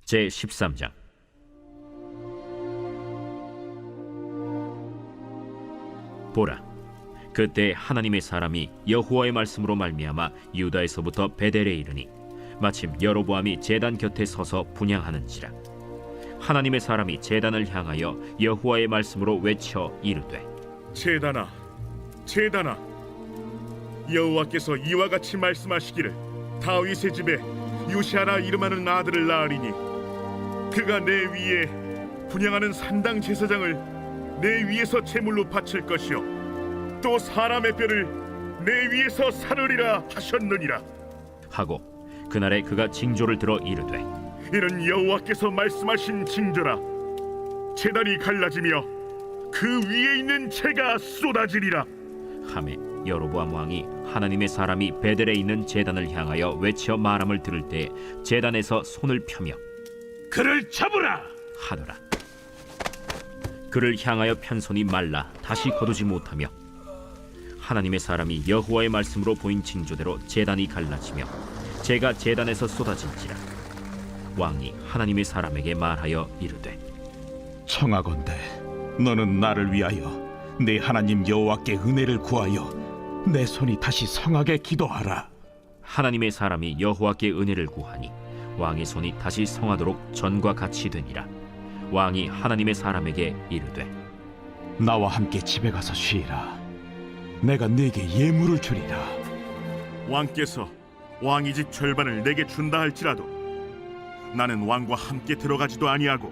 제13장. 보라, 그때 하나님의 사람이 여호와의 말씀으로 말미암아 유다에서부터 베델에 이르니 마침 여로보암이 제단 곁에 서서 분향하는지라. 하나님의 사람이 제단을 향하여 여호와의 말씀으로 외쳐 이르되, 제단아, 제단아, 여호와께서 이와 같이 말씀하시기를 다윗의 집에 요시아라 이름하는 아들을 낳으리니 그가 내 위에 분향하는 산당 제사장을 내 위에서 제물로 바칠 것이요 또 사람의 뼈를 내 위에서 사르리라 하셨느니라 하고 그날에 그가 징조를 들어 이르되, 이는 여호와께서 말씀하신 징조라. 제단이 갈라지며 그 위에 있는 재가 쏟아지리라 하매 여로보암 왕이 하나님의 사람이 베델에 있는 제단을 향하여 외쳐 말함을 들을 때 제단에서 손을 펴며 그를 잡으라 하더라. 그를 향하여 편 손이 말라 다시 거두지 못하며 하나님의 사람이 여호와의 말씀으로 보인 징조대로 제단이 갈라지며 재가 제단에서 쏟아질지라. 왕이 하나님의 사람에게 말하여 이르되, 청하건대 너는 나를 위하여 내 하나님 여호와께 은혜를 구하여 내 손이 다시 성하게 기도하라. 하나님의 사람이 여호와께 은혜를 구하니 왕의 손이 다시 성하도록 전과 같이 되니라. 왕이 하나님의 사람에게 이르되, 나와 함께 집에 가서 쉬라. 내가 네게 예물을 주리라. 왕께서 왕의 집 절반을 내게 준다 할지라도 나는 왕과 함께 들어가지도 아니하고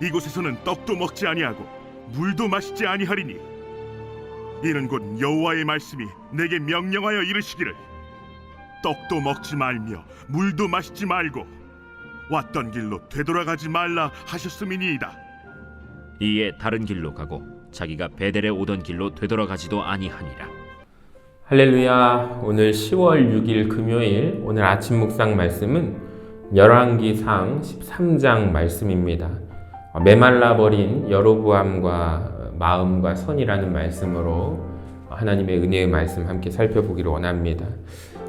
이곳에서는 떡도 먹지 아니하고 물도 마시지 아니하리니 이는 곧 여호와의 말씀이 내게 명령하여 이르시기를 떡도 먹지 말며 물도 마시지 말고 왔던 길로 되돌아가지 말라 하셨음이니이다. 이에 다른 길로 가고 자기가 베델에 오던 길로 되돌아가지도 아니하니라. 할렐루야. 오늘 10월 6일 금요일 오늘 아침 묵상 말씀은 열왕기상 13장 말씀입니다. 메말라버린 여로보암과 마음과 선이라는 말씀으로 하나님의 은혜의 말씀 함께 살펴보기를 원합니다.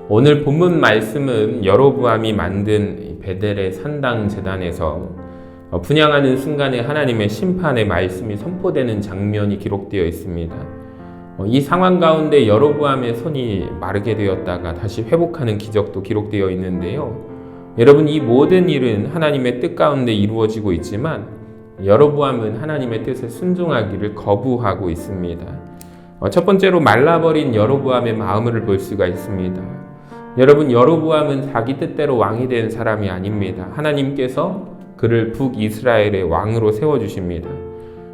오늘 본문 말씀은 여로보암이 만든 베델의 산당 제단에서 분향하는 순간에 하나님의 심판의 말씀이 선포되는 장면이 기록되어 있습니다. 이 상황 가운데 여로보암의 손이 마르게 되었다가 다시 회복하는 기적도 기록되어 있는데요. 여러분, 이 모든 일은 하나님의 뜻 가운데 이루어지고 있지만 여로보암은 하나님의 뜻에 순종하기를 거부하고 있습니다. 첫 번째로 말라버린 여로보암의 마음을 볼 수가 있습니다. 여러분, 여로보암은 자기 뜻대로 왕이 된 사람이 아닙니다. 하나님께서 그를 북이스라엘의 왕으로 세워주십니다.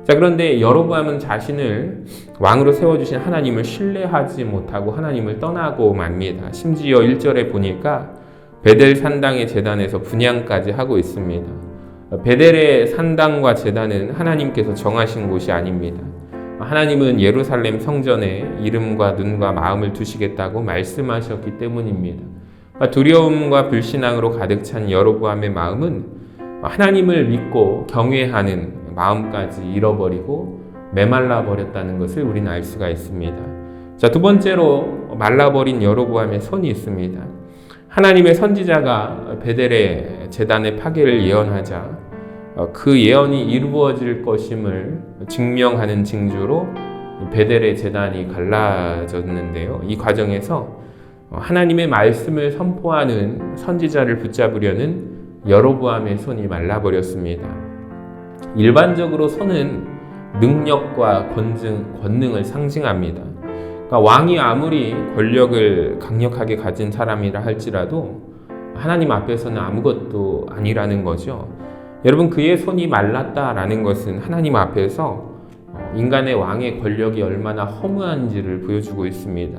자, 그런데 여로보암은 자신을 왕으로 세워주신 하나님을 신뢰하지 못하고 하나님을 떠나고 맙니다. 심지어 1절에 보니까 베델 산당의 제단에서 분향까지 하고 있습니다. 베델의 산당과 제단은 하나님께서 정하신 곳이 아닙니다. 하나님은 예루살렘 성전에 이름과 눈과 마음을 두시겠다고 말씀하셨기 때문입니다. 두려움과 불신앙으로 가득 찬 여로보암의 마음은 하나님을 믿고 경외하는 마음까지 잃어버리고 메말라 버렸다는 것을 우리는 알 수가 있습니다. 자, 두 번째로 말라버린 여로보암의 손이 있습니다. 하나님의 선지자가 베델의 제단의 파괴를 예언하자 그 예언이 이루어질 것임을 증명하는 징조로 베델의 제단이 갈라졌는데요. 이 과정에서 하나님의 말씀을 선포하는 선지자를 붙잡으려는 여로보암의 손이 말라버렸습니다. 일반적으로 손은 능력과 권능을 상징합니다. 그러니까 왕이 아무리 권력을 강력하게 가진 사람이라 할지라도 하나님 앞에서는 아무것도 아니라는 거죠. 여러분, 그의 손이 말랐다라는 것은 하나님 앞에서 인간의 왕의 권력이 얼마나 허무한지를 보여주고 있습니다.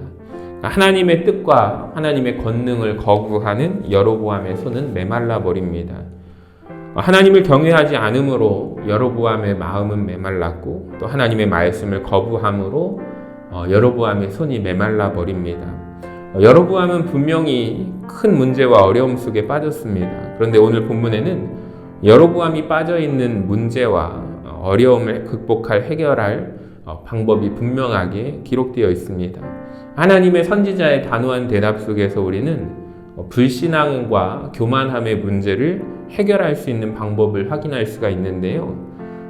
하나님의 뜻과 하나님의 권능을 거부하는 여로보암의 손은 메말라 버립니다. 하나님을 경외하지 않으므로 여로보암의 마음은 메말랐고 또 하나님의 말씀을 거부함으로 여로보암의 손이 메말라 버립니다. 여로보암은 분명히 큰 문제와 어려움 속에 빠졌습니다. 그런데 오늘 본문에는 여로보암이 빠져있는 문제와 어려움을 해결할 방법이 분명하게 기록되어 있습니다. 하나님의 선지자의 단호한 대답 속에서 우리는 불신앙과 교만함의 문제를 해결할 수 있는 방법을 확인할 수가 있는데요.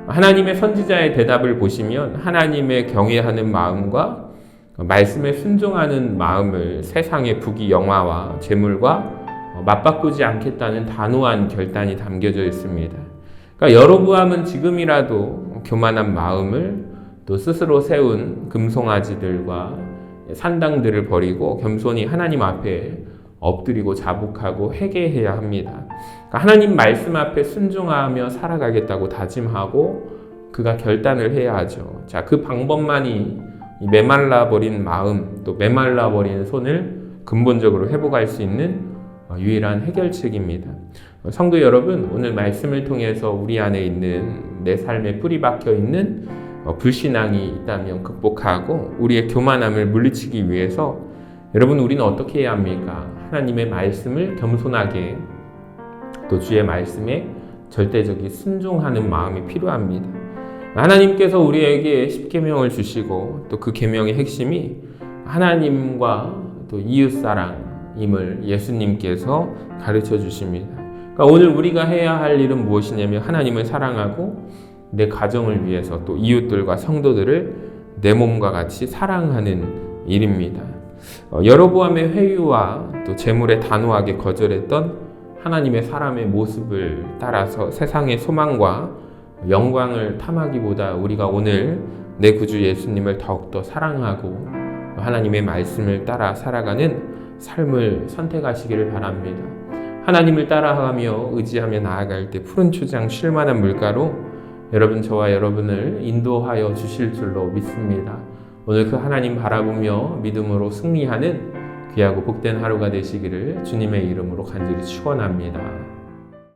하나님의 선지자의 대답을 보시면 하나님의 경외하는 마음과 말씀에 순종하는 마음을 세상의 부귀 영화와 재물과 맞바꾸지 않겠다는 단호한 결단이 담겨져 있습니다. 그러니까 여로보암은 지금이라도 교만한 마음을 또 스스로 세운 금송아지들과 산당들을 버리고 겸손히 하나님 앞에 엎드리고 자복하고 회개해야 합니다. 그러니까 하나님 말씀 앞에 순종하며 살아가겠다고 다짐하고 그가 결단을 해야 하죠. 자, 그 방법만이 이 메말라 버린 마음 또 메말라 버린 손을 근본적으로 회복할 수 있는 유일한 해결책입니다. 성도 여러분, 오늘 말씀을 통해서 우리 안에 있는 내 삶에 뿌리 박혀 있는 불신앙이 있다면 극복하고 우리의 교만함을 물리치기 위해서 여러분, 우리는 어떻게 해야 합니까? 하나님의 말씀을 겸손하게 또 주의 말씀에 절대적인 순종하는 마음이 필요합니다. 하나님께서 우리에게 십계명을 주시고 또 그 계명의 핵심이 하나님과 또 이웃사랑임을 예수님께서 가르쳐 주십니다. 그러니까 오늘 우리가 해야 할 일은 무엇이냐면 하나님을 사랑하고 내 가정을 위해서 또 이웃들과 성도들을 내 몸과 같이 사랑하는 일입니다. 여로보암의 회유와 또 재물에 단호하게 거절했던 하나님의 사람의 모습을 따라서 세상의 소망과 영광을 탐하기보다 우리가 오늘 내 구주 예수님을 더욱더 사랑하고 하나님의 말씀을 따라 살아가는 삶을 선택하시기를 바랍니다. 하나님을 따라가며 의지하며 나아갈 때 푸른 초장 쉴만한 물가로 여러분 저와 여러분을 인도하여 주실 줄로 믿습니다. 오늘 그 하나님 바라보며 믿음으로 승리하는 귀하고 복된 하루가 되시기를 주님의 이름으로 간절히 축원합니다.